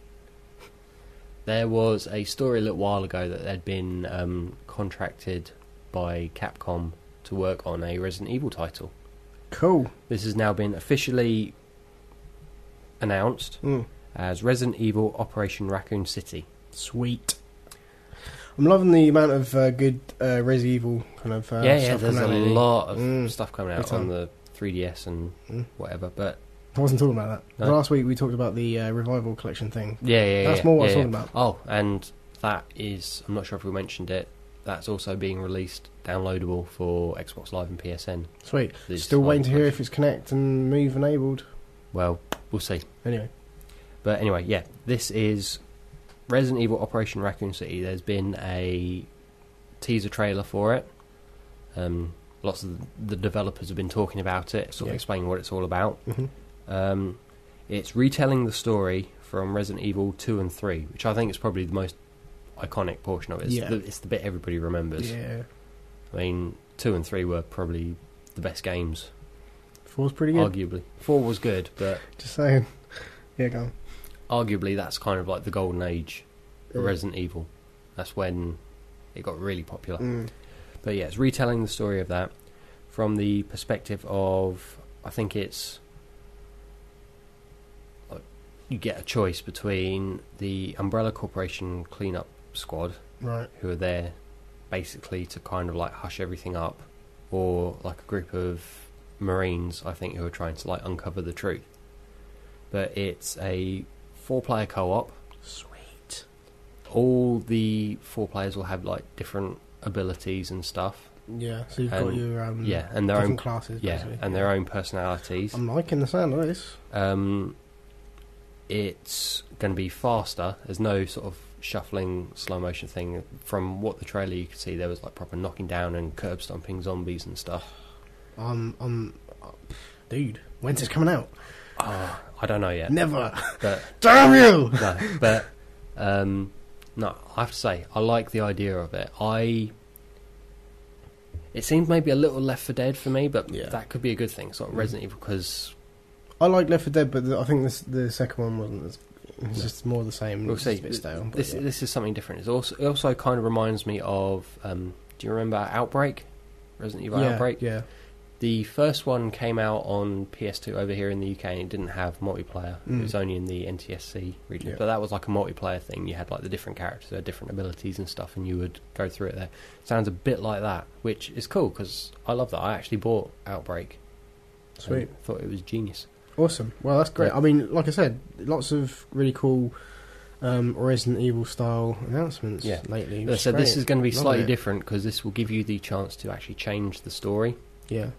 There was a story a little while ago that they'd been contracted by Capcom to work on a Resident Evil title. Cool. This has now been officially announced as Resident Evil Operation Racoon City. Sweet. I'm loving the amount of good Res Evil kind of Yeah, stuff there's coming a out lately. lot of stuff coming out Big on time. the 3DS and whatever, but I wasn't talking about that. No. Last week we talked about the Revival Collection thing. yeah. That's more what I was yeah. talking about. Oh, and that is, I'm not sure if we mentioned it, that's also being released downloadable for Xbox Live and PSN. Sweet. This Still waiting to hear Live if it's Kinect and Move enabled. Well, we'll see. Anyway. But anyway, yeah, this is Resident Evil Operation Racoon City. There's been a teaser trailer for it. Lots of the developers have been talking about it, sort of explaining what it's all about. Mm-hmm. It's retelling the story from Resident Evil 2 and 3, which I think is probably the most iconic portion of it. It's the bit everybody remembers. Yeah. I mean, 2 and 3 were probably the best games. 4's pretty good. Arguably. 4 was good, but Just saying. Yeah, go on. arguably that's kind of like the golden age of Resident Evil. That's when it got really popular. But yeah, it's retelling the story of that from the perspective of, I think it's, like, you get a choice between the Umbrella Corporation cleanup squad, Right. who are there basically to kind of like hush everything up, or like a group of Marines, I think, who are trying to like uncover the truth. But it's a 4-player co-op. Sweet. All the 4 players will have like different abilities and stuff. Yeah, so you've got your and their different own classes, basically. and their own personalities. I'm liking the sound of this. It's going to be faster. There's no sort of shuffling slow motion thing. From what the trailer you could see, there was like proper knocking down and curb stomping zombies and stuff. Dude, when's this coming out? I don't know yet. Never. But Damn you! no, but No, I have to say, I like the idea of it. It seems maybe a little Left 4 Dead for me, but that could be a good thing. Sort of Resident Evil, because I like Left 4 Dead, but I think the second one wasn't as. It's just more the same. We'll see. A bit stale. This is something different. It also kind of reminds me of. Do you remember Outbreak? Resident Evil Outbreak. Yeah. The first one came out on PS2 over here in the UK, and it didn't have multiplayer. It was only in the NTSC region. Yeah. But that was like a multiplayer thing. You had like the different characters, their different abilities and stuff, and you would go through it there. Sounds a bit like that, which is cool because I love that. I actually bought Outbreak. Sweet. Thought it was genius. Awesome. Well, that's great. Yeah. I mean, like I said, lots of really cool Resident Evil style announcements lately. So this is going to be Love slightly it. different because this will give you the chance to actually change the story. Yeah.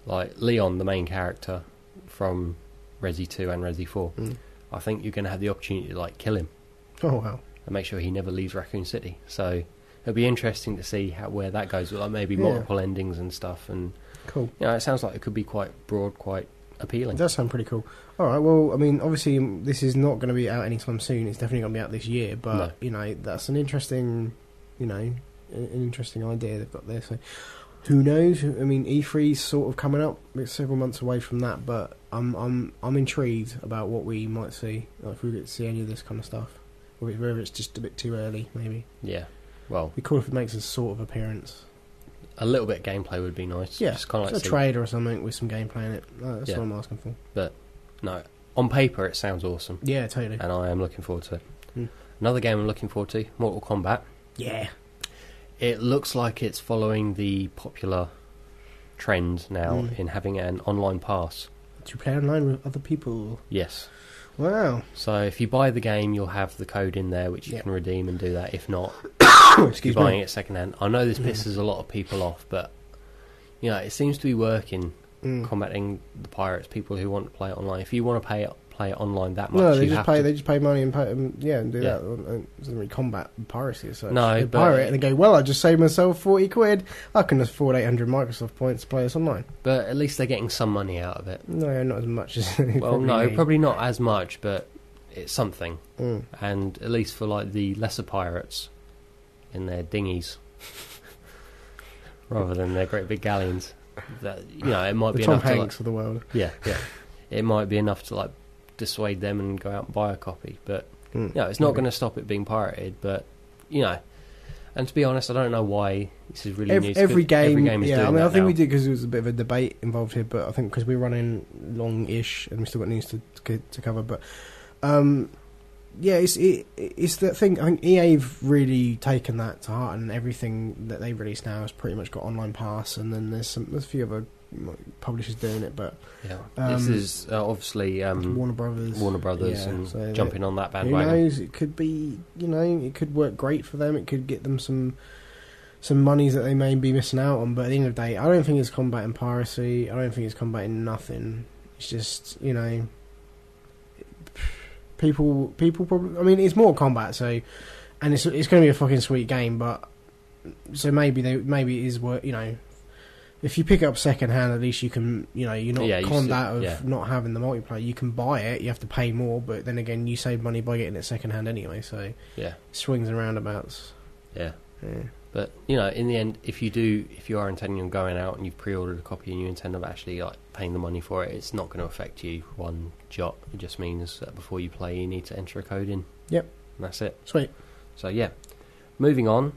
Like Leon, the main character from Resi 2 and Resi 4, I think you're going to have the opportunity to like kill him. Oh wow. And make sure he never leaves Raccoon City. So it'll be interesting to see where that goes with like maybe multiple endings and stuff. And cool. It sounds like it could be quite broad, quite appealing. It does sound pretty cool. All right. Well, I mean, obviously this is not going to be out anytime soon. It's definitely going to be out this year. But that's an interesting, an interesting idea they've got there. So who knows? I mean, E3's sort of coming up. It's several months away from that, but I'm intrigued about what we might see. Like if we get to see any of this kind of stuff, or whether it's just a bit too early, maybe. Yeah. Well, it'd be cool if it makes a sort of appearance. A little bit of gameplay would be nice. Yeah, just kind of like a trailer or something with some gameplay in it. That's what I'm asking for. But no, on paper it sounds awesome. Yeah, totally. And I am looking forward to it. Another game I'm looking forward to, Mortal Kombat. Yeah. It looks like it's following the popular trend now in having an online pass. To play online with other people. Yes. Wow. So if you buy the game, you'll have the code in there which you can redeem and do that. If not, you're buying it secondhand. I know this pisses a lot of people off, but it seems to be working, combating the pirates, people who want to play it online. If you want to play it online that much, no, they just pay money and pay, and do that. It doesn't really combat piracy as such. No, they but pirate it and they go, well, I just saved myself 40 quid. I can afford 800 Microsoft points to play this online. But at least they're getting some money out of it. No, not as much as. Well, no, probably not as much, but it's something. Mm. And at least for like the lesser pirates in their dinghies, rather than their great big galleons, that it might the be Tom enough Hanks to of the world. Yeah, it might be enough to like dissuade them and go out and buy a copy. But it's not going to stop it being pirated. But and to be honest, I don't know why this is really new. Every game is doing that I think now. we did because there was a bit of a debate involved here. But I think because we're running long-ish and we still got news to cover. But it's that thing. I think EA've really taken that to heart, and everything that they release now has pretty much got online pass. And then there's a few other publishers doing it, but this is obviously Warner Brothers, and so jumping on that bandwagon. Who knows? It could be, it could work great for them. It could get them some monies that they may be missing out on. But at the end of the day, I don't think it's combating piracy. I don't think it's combating nothing. It's just people probably. I mean, it's Mortal Kombat, so and it's going to be a fucking sweet game. But so maybe it is worth. If you pick it up second hand, at least you can, you're not conned out of not having the multiplayer. You can buy it, you have to pay more, but then again, you save money by getting it second hand anyway. So swings and roundabouts. Yeah. But in the end, if you are intending on going out and you've pre-ordered a copy and you intend of actually like paying the money for it, it's not going to affect you one jot. It just means that before you play, you need to enter a code in. Yep. And that's it. Sweet. So moving on.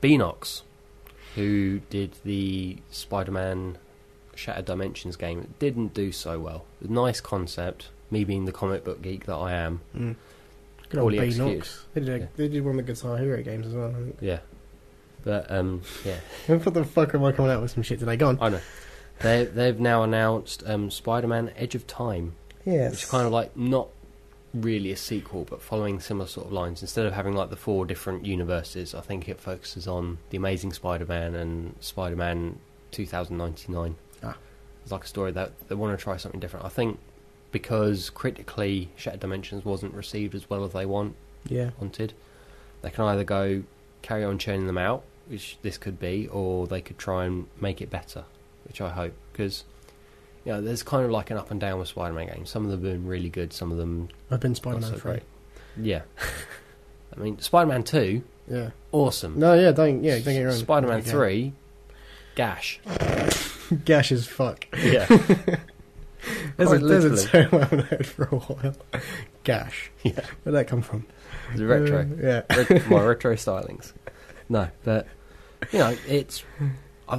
Beanox, who did the Spider-Man Shattered Dimensions game, it didn't do so well. Nice concept, me being the comic book geek that I am. Good old Beanox. They did one of the Guitar Hero games as well, I think. Yeah. But, What the fuck am I coming out with some shit today? Go on. I know. They've now announced Spider-Man Edge of Time. Yes. Which is kind of like not really a sequel, but following similar sort of lines. Instead of having like the 4 different universes, I think it focuses on The Amazing Spider-Man and Spider-Man 2099. It's like a story that they want to try something different. I think because critically Shattered Dimensions wasn't received as well as they wanted, they can either carry on churning them out, which this could be, or they could try and make it better, which I hope, because there's kind of like an up and down with Spider-Man games. Some of them have been really good, some of them I've been Spider-Man not so 3. great. Yeah. I mean, Spider-Man 2, Yeah. awesome. No, yeah, don't get me wrong. Spider-Man Okay. 3, gash. Gash as fuck. Yeah. There's Quite a literally. term I haven't heard for a while. Gash. Yeah. Where'd that come from? It's retro. Yeah. My retro stylings. No, but, you know, it's...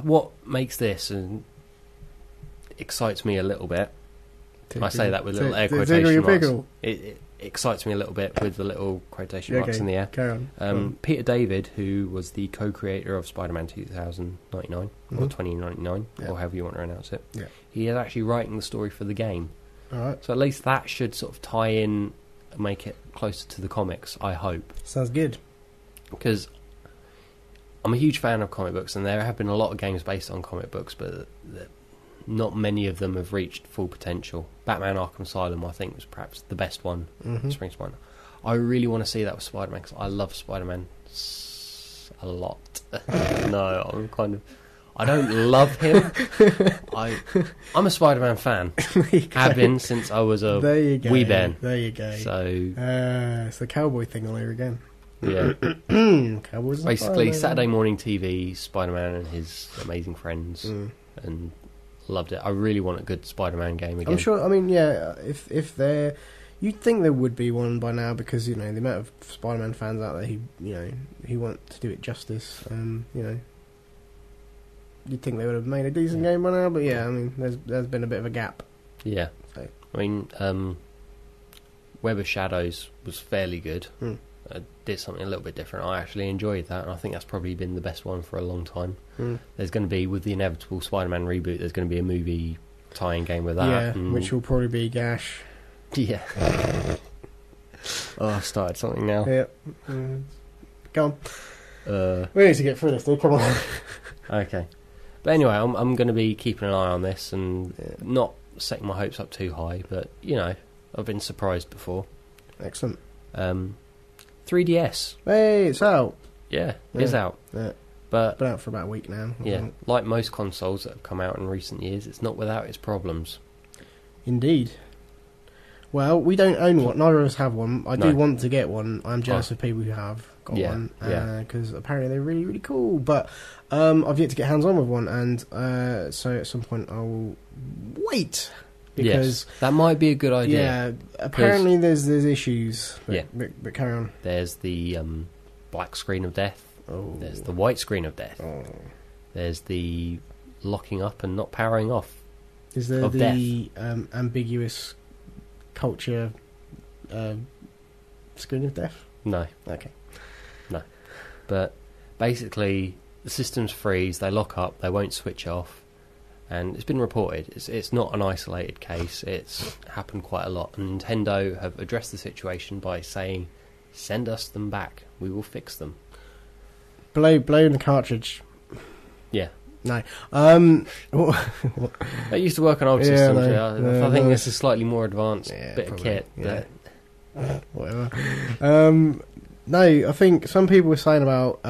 what makes this and excites me a little bit... I say that with little air quotation marks. It excites me a little bit with the little quotation marks in the air. Carry on. Peter David, who was the co-creator of Spider-Man 2099, or 2099, or however you want to announce it, he is actually writing the story for the game. Alright. So at least that should sort of tie in and make it closer to the comics, I hope. Sounds good. Because I'm a huge fan of comic books, and there have been a lot of games based on comic books, but not many of them have reached full potential. Batman Arkham Asylum, I think, was perhaps the best one. Springs to mind. I really want to see that with Spider-Man, because I love Spider-Man a lot. No, I don't love him. I'm a Spider-Man fan. Have been since I was a wee Ben. There you go. So it's the cowboy thing all over again. yeah. Cowboys. Basically, Saturday morning TV, Spider-Man and his amazing friends, and loved it. I really want a good Spider-Man game again. I'm sure. I mean, yeah. If there, you'd think there would be one by now, because the amount of Spider-Man fans out there, he want to do it justice. You'd think they would have made a decent game by now, but yeah, I mean, there's been a bit of a gap. Yeah. So. I mean, Web of Shadows was fairly good. Did something a little bit different. I actually enjoyed that, and I think that's probably been the best one for a long time. There's going to be, with the inevitable Spider-Man reboot, there's going to be a movie tie-in game with that. Yeah, which will probably be Gash. Yeah. I started something now. Yeah. Go on. We need to get through this, dude. Come on. Okay. But anyway, I'm going to be keeping an eye on this and not setting my hopes up too high, but, I've been surprised before. Excellent. 3DS. Hey, it's out. Yeah, it's out. Yeah. But been out for about a week now. Yeah, like most consoles that have come out in recent years, it's not without its problems. Indeed. Well, we don't own one. Neither of us have one. I do want to get one. I'm jealous of people who have got one. Because apparently they're really, really cool. But I've yet to get hands-on with one. And so at some point I'll wait. Because that might be a good idea. Yeah, apparently there's issues. But, yeah. But carry on. There's the black screen of death. Oh. There's the white screen of death. Oh. There's the locking up and not powering off. Is there the ambiguous culture screen of death? No. Okay. No. But basically, the systems freeze, they lock up, they won't switch off. And it's been reported. It's not an isolated case. It's happened quite a lot. And Nintendo have addressed the situation by saying, send us them back. We will fix them. Blow in the cartridge. Yeah. No. That used to work on old systems. I think this is slightly more advanced bit probably, of kit. Yeah. Whatever. No, I think some people were saying about...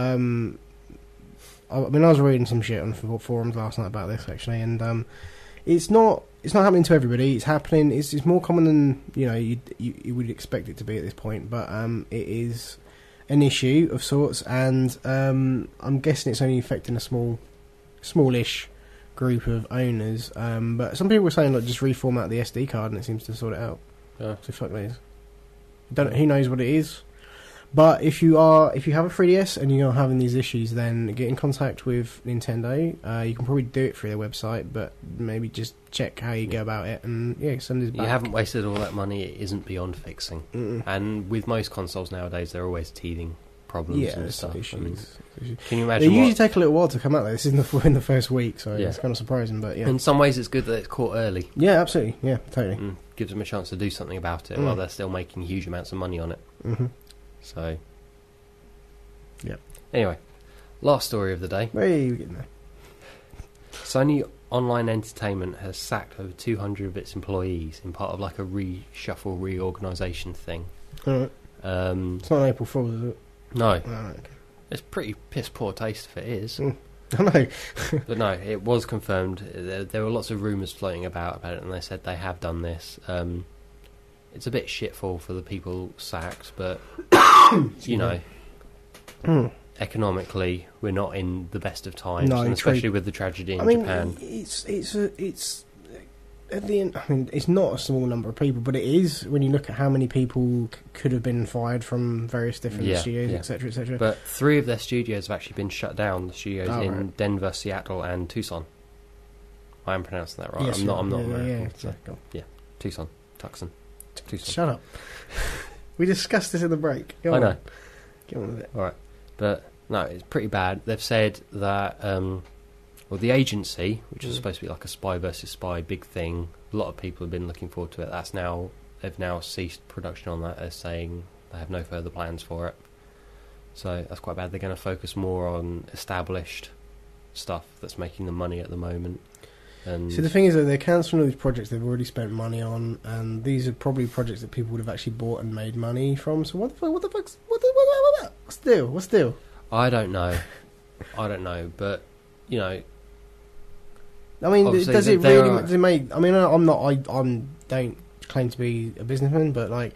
I was reading some shit on forums last night about this, actually, and it's not happening to everybody. It's happening. It's more common than you would expect it to be at this point, but it is an issue of sorts, and I'm guessing it's only affecting a smallish group of owners. But some people were saying, just reformat the SD card, and it seems to sort it out. Yeah. So fuck these. Who knows what it is? But if you have a 3DS and you're having these issues, then get in contact with Nintendo. You can probably do it through their website, but maybe just check how you go about it, and send it back. You haven't wasted all that money. It isn't beyond fixing. And with most consoles nowadays, they're always teething problems and stuff. Issues. Can you imagine? They usually take a little while to come out. This is in the first week, so it's kind of surprising. But in some ways, it's good that it's caught early. Yeah, absolutely. Yeah, totally. Gives them a chance to do something about it while they're still making huge amounts of money on it. Mm-hmm. So, yeah. Anyway, last story of the day. Hey, we're getting there. Sony Online Entertainment has sacked over 200 of its employees in part of like a reorganisation thing. Alright. It's not an April Fool's, is it? No. Okay. It's pretty piss poor taste if it is. I know. But no, it was confirmed. There were lots of rumours floating about it, and they said they have done this. it's a bit shitful for the people sacked, but economically we're not in the best of times, and especially with the tragedy in Japan. It's at the end. I mean, it's not a small number of people, but it is when you look at how many people could have been fired from various different studios, etc., etc. But 3 of their studios have actually been shut down. The studios in Denver, Seattle, and Tucson. I am pronouncing that right. Yes, I'm not American. Tucson. Tucson. Shut up. We discussed this in the break. I know. Get on with it. All right, but no, it's pretty bad. They've said that. The agency, which is supposed to be like a spy versus spy big thing, a lot of people have been looking forward to it. They've now ceased production on that. They're saying they have no further plans for it. So that's quite bad. They're going to focus more on established stuff that's making them money at the moment. And so the thing is that they're cancelling all these projects they've already spent money on, and these are probably projects that people would have actually bought and made money from. So what's the deal? I don't know, but I mean, obviously does it really? Does it make? I mean, I'm not. I don't claim to be a businessman, but like,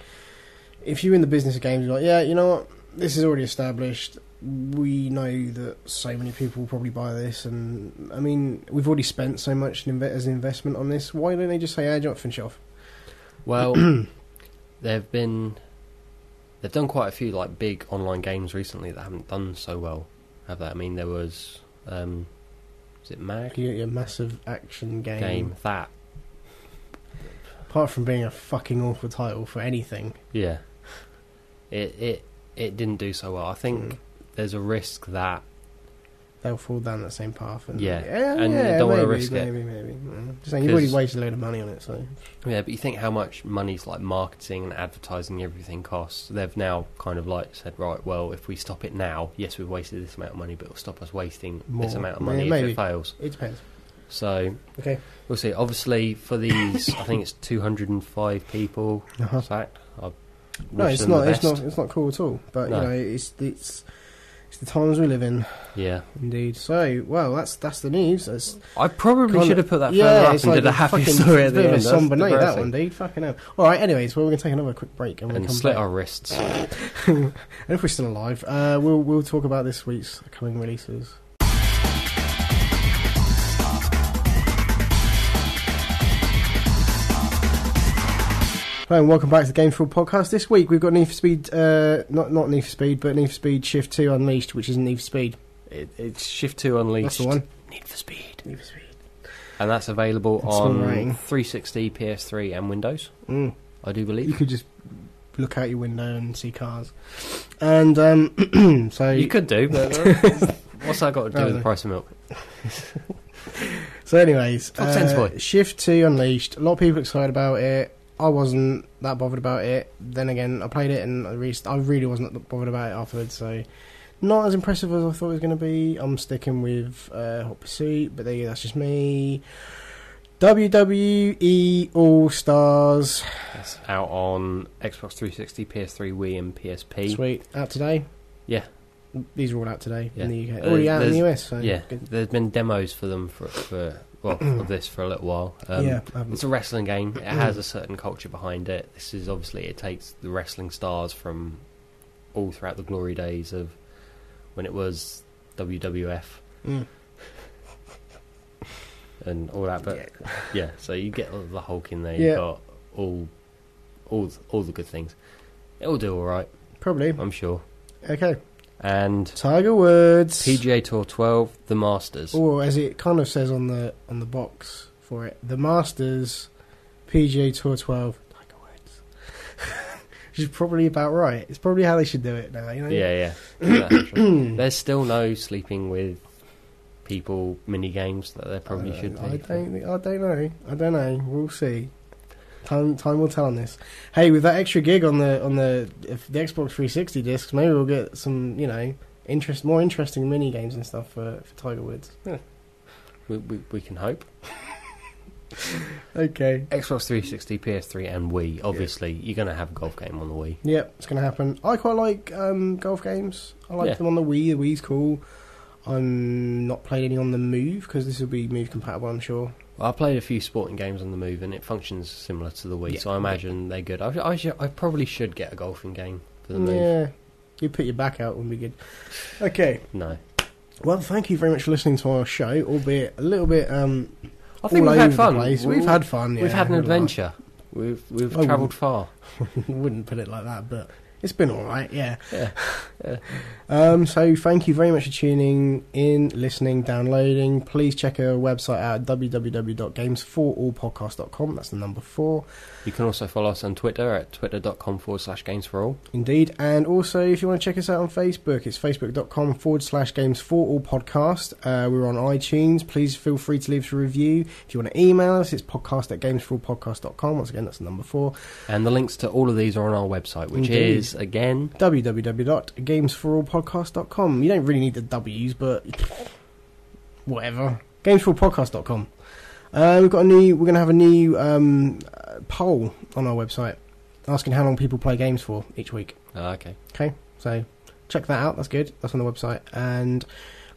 if you're in the business of games, you're like, yeah, you know what, this is already established. We know that so many people will probably buy this, and I mean, we've already spent so much as an investment on this. Why don't they just say, "Hey, do you want to finish off?" Well, they've done quite a few like big online games recently that haven't done so well, have they? I mean, there was. Is it MAG? Yeah, massive action game. That. Apart from being a fucking awful title for anything. Yeah. It didn't do so well. I think there's a risk that they'll fall down that same path. And you don't want to risk it. Maybe. Just saying, you've already wasted a load of money on it, so. Yeah, but you think how much money's like marketing and advertising, everything costs. They've now kind of like said, right, well, if we stop it now, yes, we've wasted this amount of money, but it'll stop us wasting this amount of money if it fails. It depends. So, okay, we'll see. Obviously, for these, I think it's 205 people sacked. No, it's not. It's not cool at all. But no. It's the times we live in. Yeah, indeed. So, well, that's the news. I probably should have put that further up and did a happy story at the end. Somber night, that one, dude. Fucking hell. All right. Anyways, well, we're gonna take another quick break and we'll come slit back. our wrists. And if we're still alive, we'll talk about this week's coming releases. Hello and welcome back to the Games4all podcast. This week we've got Need for Speed, not Need for Speed, but Need for Speed Shift 2 Unleashed, which isn't Need for Speed. It's Shift 2 Unleashed. That's the one. Need for Speed. Need for Speed. And that's available on 360, PS3 and Windows, I do believe. You could just look out your window and see cars. And so... You could do, but what's that got to do with the price of milk? So anyways, boy. Shift 2 Unleashed. A lot of people excited about it. I wasn't that bothered about it. Then again, I played it and I really wasn't that bothered about it afterwards. So, not as impressive as I thought it was going to be. I'm sticking with Hot Pursuit, but that's just me. WWE All Stars. That's out on Xbox 360, PS3, Wii, and PSP. Sweet. Out today? Yeah. These are all out today in the UK. Already out in the US. So yeah. Good. There's been demos for them of this for a little while. It's a wrestling game. It has a certain culture behind it. This is obviously, it takes the wrestling stars from all throughout the glory days of when it was WWF and all that. But yeah, so you get the Hulk in there. You've got all the good things. It'll do all right, probably. I'm sure. Okay. And Tiger Woods, PGA Tour 12, the Masters. Or as it kind of says on the box for it, the Masters, PGA Tour 12, Tiger Woods. Which is probably about right. It's probably how they should do it now. You know? Yeah. There's still no sleeping with people mini games that there probably should be. I don't know. We'll see. Time will tell on this. Hey, with that extra gig on the Xbox 360 discs, maybe we'll get some, more interesting mini games and stuff for Tiger Woods. Yeah. We can hope. Okay. Xbox 360, PS3, and Wii. Obviously, you're going to have a golf game on the Wii. Yep, it's going to happen. I quite like golf games. I like them on the Wii. The Wii's cool. I'm not playing any on the Move because this will be Move compatible, I'm sure. Well, I played a few sporting games on the Move, and it functions similar to the Wii, so I imagine they're good. I probably should get a golfing game for the Move. Yeah, you put your back out, would be good. Okay. No. Well, thank you very much for listening to our show, albeit a little bit. I think we've had fun. We've had fun. We've had an adventure. We've travelled far. Wouldn't put it like that, but it's been all right. Yeah. Yeah. So thank you very much for tuning in, listening, downloading. Please check our website out at www.games4allpodcast.com. That's the number 4. You can also follow us on Twitter at twitter.com/Games4all. Indeed. And also, if you want to check us out on Facebook, it's facebook.com/Games4allpodcast. We're on iTunes. Please feel free to leave us a review. If you want to email us, it's podcast@games4allpodcast.com. Once again, that's the number 4. And the links to all of these are on our website, which is, again, www.games4allpodcast.com. You don't really need the W's, but whatever. Games4allpodcast.com. We're going to have a new poll on our website asking how long people play games for each week. Okay. Okay, so check that out. That's good. That's on the website. And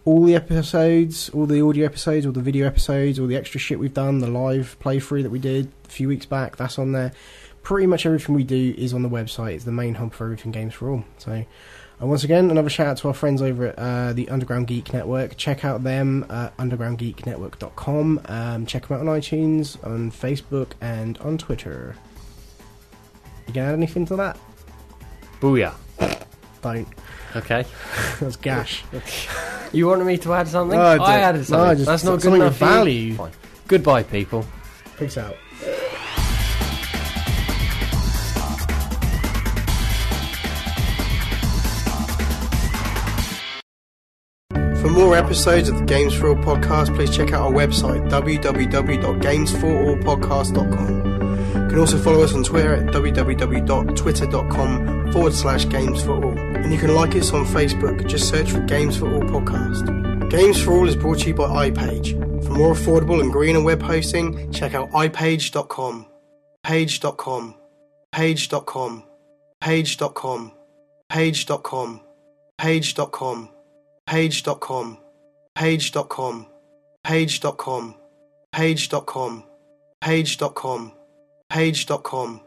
all the episodes, all the audio episodes, all the video episodes, all the extra shit we've done, the live playthrough that we did a few weeks back, that's on there. Pretty much everything we do is on the website. It's the main hub for everything Games for All. So, once again, another shout out to our friends over at the Underground Geek Network. Check out them at undergroundgeeknetwork.com. Check them out on iTunes, on Facebook, and on Twitter. You gonna add anything to that? Booyah. Don't. Okay. That's gash. You wanted me to add something? I added something. That's not good enough value. Fine. Goodbye, people. Peace out. For more episodes of the Games for All podcast, please check out our website, www.games4allpodcast.com. You can also follow us on Twitter at www.twitter.com/Games for All. And you can like us on Facebook, just search for Games for All podcast. Games for All is brought to you by iPage. For more affordable and greener web hosting, check out ipage.com. Page.com. Page.com. Page.com. Page.com. Page.com. Page.com, Page.com, Page.com, Page.com, Page.com, Page.com,